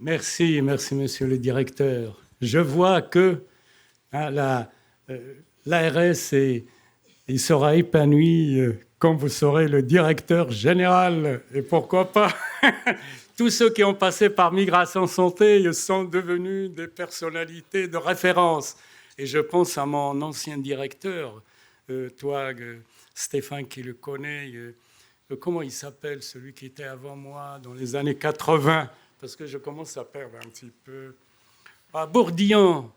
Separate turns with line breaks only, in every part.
Merci, merci, monsieur le directeur. Je vois que hein, l'ARS il sera épanoui quand vous serez le directeur général. Et pourquoi pas tous ceux qui ont passé par Migration Santé sont devenus des personnalités de référence. Et je pense à mon ancien directeur, toi, Stéphane, qui le connaît. Comment il s'appelle, celui qui était avant moi dans les années 80? Parce que je commence à perdre un petit peu. Ah, Bourdillon.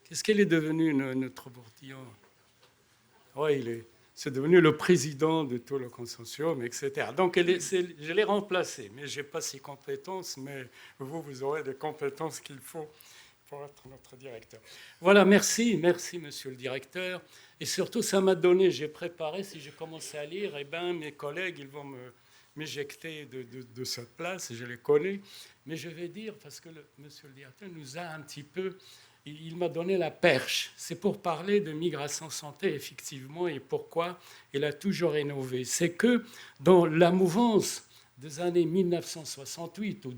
Qu'est-ce qu'il est devenu, notre Bourdillon? Oui, c'est devenu le président de tout le consortium, etc. Donc, je l'ai remplacé, mais je n'ai pas ses compétences, mais vous aurez les compétences qu'il faut pour être notre directeur. Voilà, merci, monsieur le directeur. Et surtout, ça m'a donné, j'ai préparé, si je commence à lire, mes collègues, ils vont m'éjecter de cette place, je les connais. Mais je vais dire, parce que monsieur le directeur nous a un petit peu... Il m'a donné la perche. C'est pour parler de Migration Santé, effectivement, et pourquoi il a toujours innové. C'est que dans la mouvance des années 1968 ou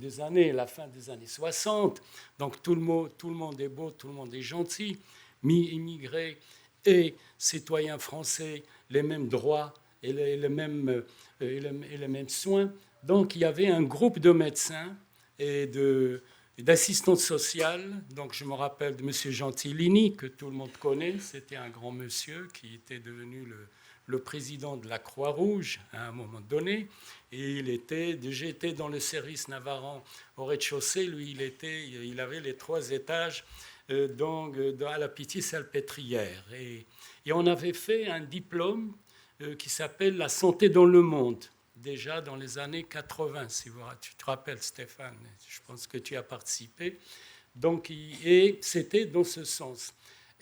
la fin des années 60, donc tout le monde est beau, tout le monde est gentil, immigrés et citoyens français, les mêmes droits et les mêmes soins. Donc il y avait un groupe de médecins et d'assistante sociale. Donc, je me rappelle de M. Gentilini, que tout le monde connaît. C'était un grand monsieur qui était devenu le président de la Croix-Rouge à un moment donné. Et j'étais dans le service Navaran au rez-de-chaussée. Lui, il avait les 3 étages à la Pitié-Salpêtrière. Et on avait fait un diplôme qui s'appelle La santé dans le monde. Déjà dans les années 80, si tu te rappelles, Stéphane, je pense que tu as participé. Donc, et c'était dans ce sens.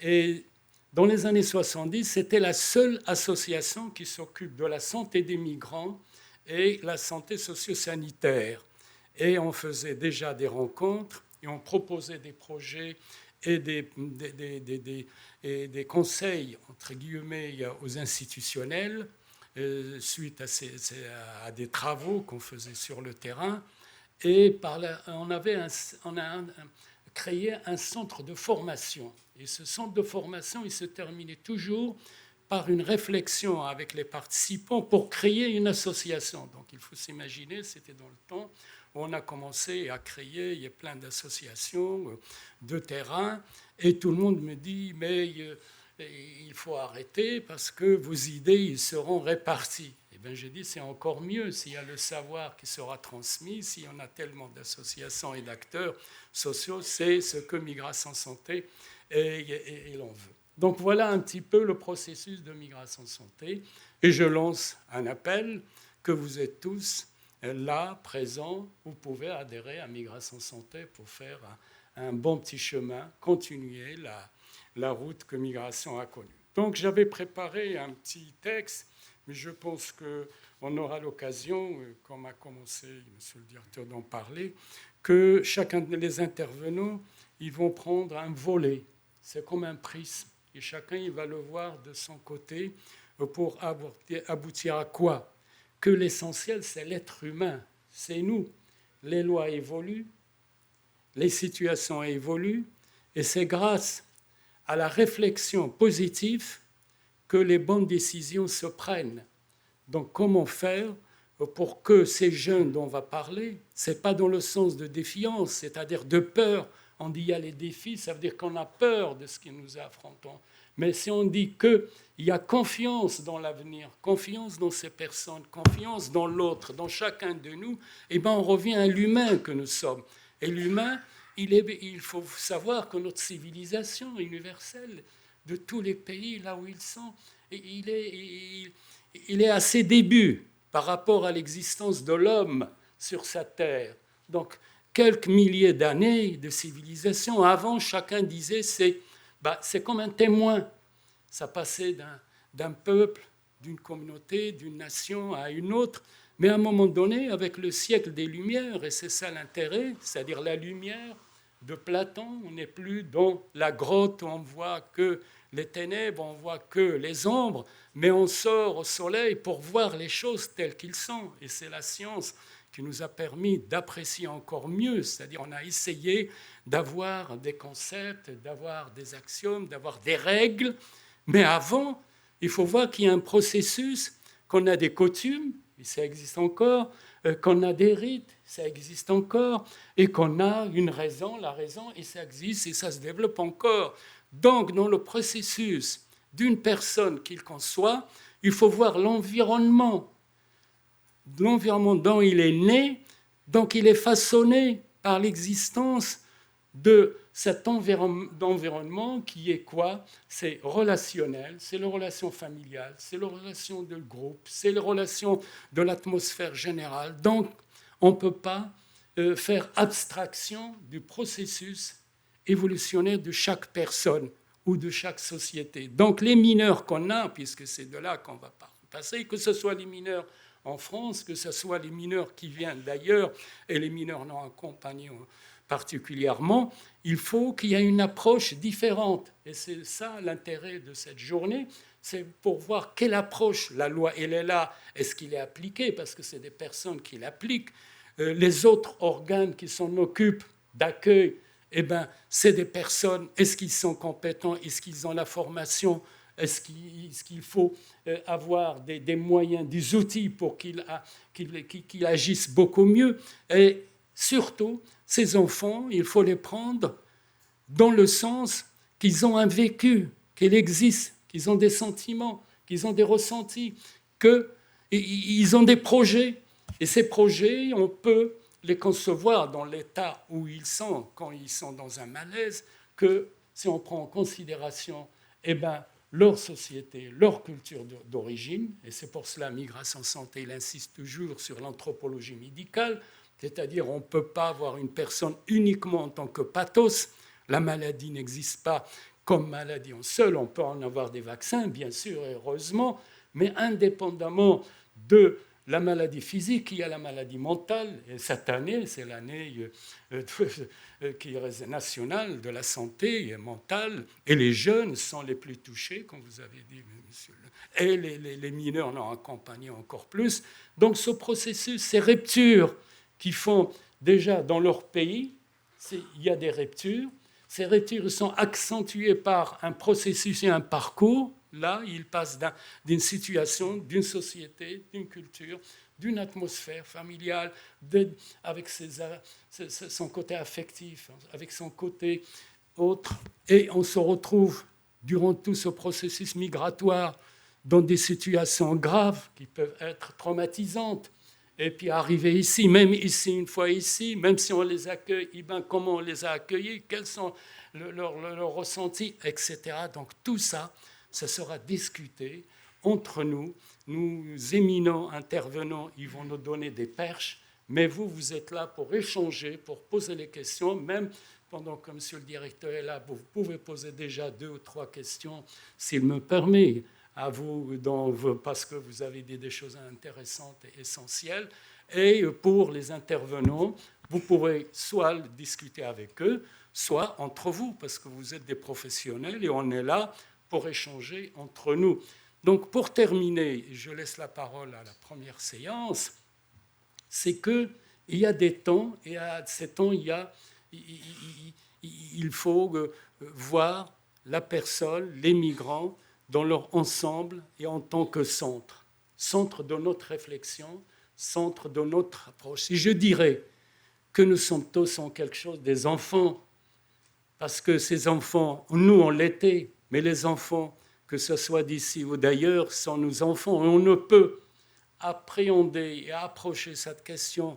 Et dans les années 70, c'était la seule association qui s'occupe de la santé des migrants et la santé socio-sanitaire. Et on faisait déjà des rencontres et on proposait des projets et des conseils, entre guillemets, aux institutionnels, suite à des travaux qu'on faisait sur le terrain. Et on a créé un centre de formation. Et ce centre de formation, il se terminait toujours par une réflexion avec les participants pour créer une association. Donc il faut s'imaginer, c'était dans le temps où on a commencé à créer, il y a plein d'associations de terrain, et tout le monde me dit, mais il faut arrêter parce que vos idées, ils seront réparties. Eh bien, j'ai dit, c'est encore mieux s'il y a le savoir qui sera transmis, s'il y en a tellement d'associations et d'acteurs sociaux, c'est ce que Migration Santé et l'on veut. Donc voilà un petit peu le processus de Migration Santé. Et je lance un appel que vous êtes tous là, présents. Vous pouvez adhérer à Migration Santé pour faire un bon petit chemin, continuer la route que Migration a connue. Donc j'avais préparé un petit texte, mais je pense qu'on aura l'occasion, comme a commencé monsieur le directeur d'en parler, que chacun des intervenants, ils vont prendre un volet. C'est comme un prisme. Et chacun, il va le voir de son côté pour aboutir à quoi? Que l'essentiel, c'est l'être humain. C'est nous. Les lois évoluent, les situations évoluent, et c'est grâce à la réflexion positive que les bonnes décisions se prennent. Donc, comment faire pour que ces jeunes dont on va parler, ce n'est pas dans le sens de défiance, c'est-à-dire de peur. On dit il y a les défis, ça veut dire qu'on a peur de ce qui nous affrontons. Mais si on dit qu'il y a confiance dans l'avenir, confiance dans ces personnes, confiance dans l'autre, dans chacun de nous, eh bien on revient à l'humain que nous sommes. Et l'humain, il faut savoir que notre civilisation universelle, de tous les pays là où ils sont, il est à ses débuts par rapport à l'existence de l'homme sur sa terre. Donc, quelques milliers d'années de civilisation. Avant, chacun disait c'est comme un témoin. Ça passait d'un peuple, d'une communauté, d'une nation à une autre. Mais à un moment donné, avec le siècle des Lumières, et c'est ça l'intérêt, c'est-à-dire la lumière de Platon, on n'est plus dans la grotte où on voit que les ténèbres, on voit que les ombres, mais on sort au soleil pour voir les choses telles qu'elles sont. Et c'est la science qui nous a permis d'apprécier encore mieux, c'est-à-dire on a essayé d'avoir des concepts, d'avoir des axiomes, d'avoir des règles, mais avant, il faut voir qu'il y a un processus, qu'on a des coutumes, et ça existe encore, qu'on a des rites, ça existe encore, et qu'on a une raison, la raison, et ça existe, et ça se développe encore. Donc, dans le processus d'une personne qu'il conçoit, il faut voir l'environnement dont il est né, donc il est façonné par l'existence de cet environnement qui est quoi? C'est relationnel, c'est la relation familiale, c'est la relation de groupe, c'est la relation de l'atmosphère générale. Donc, on ne peut pas faire abstraction du processus évolutionnaire de chaque personne ou de chaque société. Donc, les mineurs qu'on a, puisque c'est de là qu'on va passer, que ce soit les mineurs en France, que ce soit les mineurs qui viennent d'ailleurs et les mineurs non accompagnés particulièrement, il faut qu'il y ait une approche différente. Et c'est ça l'intérêt de cette journée, c'est pour voir quelle approche la loi, elle est là, est-ce qu'il est appliqué, parce que c'est des personnes qui l'appliquent. Les autres organes qui s'en occupent d'accueil, eh ben, c'est des personnes, est-ce qu'ils sont compétents, est-ce qu'ils ont la formation, est-ce qu'il faut avoir des moyens, des outils pour qu'ils agissent beaucoup mieux? Et surtout, ces enfants, il faut les prendre dans le sens qu'ils ont un vécu, qu'ils existent, qu'ils ont des sentiments, qu'ils ont des ressentis, qu'ils ont des projets. Et ces projets, on peut les concevoir dans l'état où ils sont, quand ils sont dans un malaise, que si on prend en considération leur société, leur culture d'origine, et c'est pour cela Migration Santé, il insiste toujours sur l'anthropologie médicale, c'est-à-dire on ne peut pas avoir une personne uniquement en tant que pathos, la maladie n'existe pas comme maladie en seule, on peut en avoir des vaccins, bien sûr, heureusement, mais indépendamment de la maladie physique, il y a la maladie mentale, et cette année, c'est l'année qui est nationale de la santé mentale, et les jeunes sont les plus touchés, comme vous avez dit, monsieur, et les mineurs non accompagnés encore plus. Donc ce processus, ces ruptures qui font déjà dans leur pays, il y a des ruptures, ces ruptures sont accentuées par un processus et un parcours. Là, il passe d'une situation, d'une société, d'une culture, d'une atmosphère familiale, avec son côté affectif, avec son côté autre. Et on se retrouve, durant tout ce processus migratoire, dans des situations graves qui peuvent être traumatisantes. Et puis arriver ici, même ici, une fois ici, même si on les accueille, comment on les a accueillis, quels sont leurs ressentis, etc. Donc tout ça, ça sera discuté entre nous. Nous éminents intervenants, ils vont nous donner des perches, mais vous êtes là pour échanger, pour poser les questions, même pendant que monsieur le directeur est là, vous pouvez poser déjà 2 ou 3 questions, s'il me permet, à vous, parce que vous avez dit des choses intéressantes et essentielles. Et pour les intervenants, vous pourrez soit discuter avec eux, soit entre vous, parce que vous êtes des professionnels et on est là pour échanger entre nous. Donc, pour terminer, je laisse la parole à la première séance, c'est qu'il y a des temps, et à ces temps, il faut voir la personne, les migrants, dans leur ensemble et en tant que centre de notre réflexion, centre de notre approche. Et je dirais que nous sommes tous en quelque chose des enfants, parce que ces enfants, nous on l'était, mais les enfants, que ce soit d'ici ou d'ailleurs, sont nos enfants. Et on ne peut appréhender et approcher cette question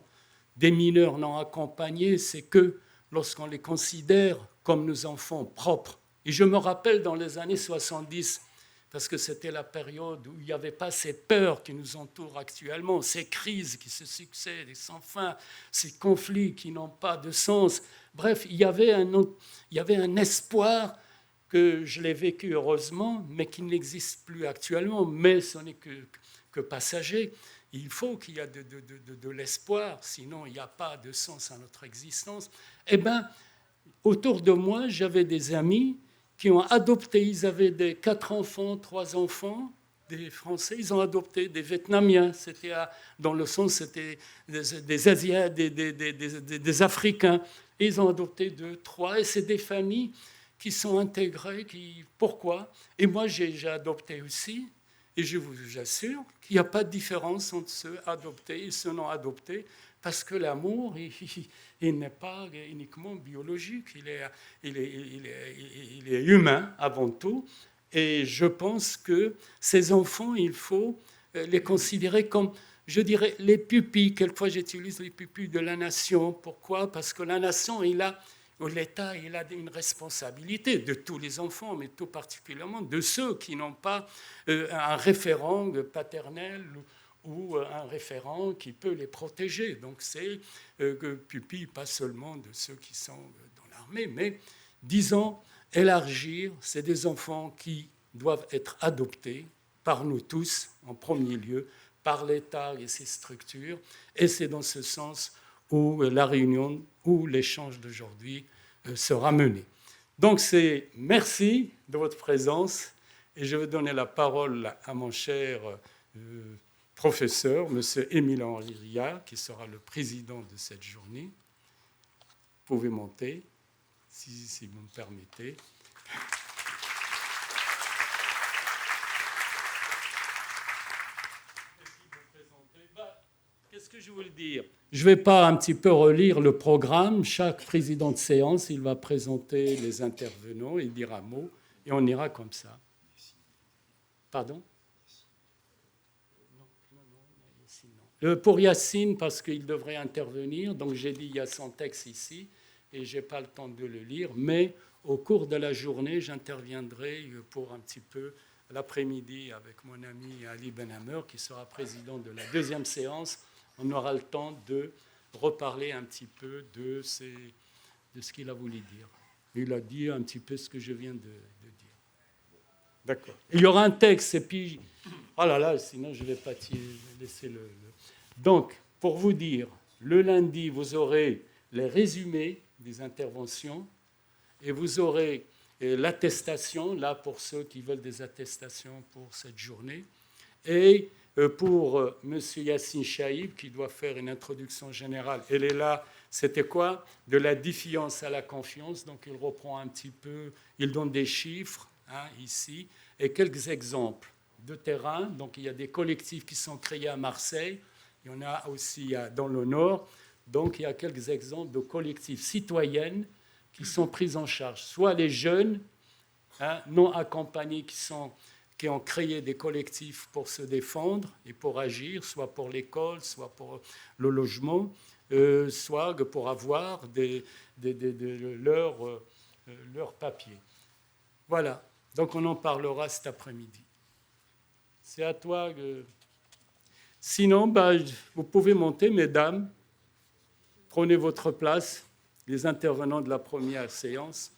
des mineurs non accompagnés, c'est que lorsqu'on les considère comme nos enfants propres. Et je me rappelle dans les années 70, parce que c'était la période où il n'y avait pas ces peurs qui nous entourent actuellement, ces crises qui se succèdent sans fin, ces conflits qui n'ont pas de sens. Bref, il y avait un espoir que je l'ai vécu heureusement, mais qui n'existe plus actuellement, mais ce n'est que passager. Il faut qu'il y ait de l'espoir, sinon il n'y a pas de sens à notre existence. Eh bien, autour de moi, j'avais des amis qui ont adopté, ils avaient 4 enfants, 3 enfants, des Français, ils ont adopté des Vietnamiens. C'était dans le sens, c'était des Asiatiques, des Africains. Et ils ont adopté 2, 3. Et c'est des familles qui sont intégrées. Pourquoi? Et moi, j'ai adopté aussi. Et je vous assure qu'il n'y a pas de différence entre ceux adoptés et ceux non adoptés, parce que l'amour, il n'est pas uniquement biologique, il est humain avant tout. Et je pense que ces enfants, il faut les considérer comme, je dirais, les pupilles. Quelquefois, j'utilise les pupilles de la nation. Pourquoi? Parce que la nation, l'État, il a une responsabilité de tous les enfants, mais tout particulièrement de ceux qui n'ont pas un référent paternel ou un référent qui peut les protéger. Donc c'est pupille pas seulement de ceux qui sont dans l'armée, mais disons élargir, c'est des enfants qui doivent être adoptés par nous tous, en premier lieu, par l'État et ses structures, et c'est dans ce sens où la réunion, où l'échange d'aujourd'hui sera mené. Donc merci de votre présence, et je vais donner la parole à mon cher professeur, M. Émile Henriat, qui sera le président de cette journée. Vous pouvez monter, si vous me permettez. Qu'est-ce que je voulais dire? Je ne vais pas un petit peu relire le programme. Chaque président de séance, il va présenter les intervenants, il dira un mot, et on ira comme ça. Pardon? Pour Yacine, parce qu'il devrait intervenir, donc j'ai dit il y a son texte ici, et je n'ai pas le temps de le lire, mais au cours de la journée, j'interviendrai pour un petit peu l'après-midi avec mon ami Ali Benhammer, qui sera président de la deuxième séance. On aura le temps de reparler un petit peu de ce qu'il a voulu dire. Il a dit un petit peu ce que je viens de dire. D'accord. Il y aura un texte, et puis... Oh là là, sinon je ne vais pas laisser le... Donc, pour vous dire, le lundi, vous aurez les résumés des interventions, et vous aurez l'attestation, là, pour ceux qui veulent des attestations pour cette journée, et pour M. Yassine Chaïb, qui doit faire une introduction générale. Elle est là, c'était quoi? De la défiance à la confiance. Donc, il reprend un petit peu, il donne des chiffres, ici, et quelques exemples de terrain. Donc, il y a des collectifs qui sont créés à Marseille. Il y en a aussi dans le Nord. Donc, il y a quelques exemples de collectifs citoyennes qui sont pris en charge. Soit les jeunes non accompagnés qui ont créé des collectifs pour se défendre et pour agir, soit pour l'école, soit pour le logement, soit pour avoir leurs papiers. Voilà. Donc, on en parlera cet après-midi. C'est à toi. Sinon, vous pouvez monter, mesdames. Prenez votre place, les intervenants de la première séance.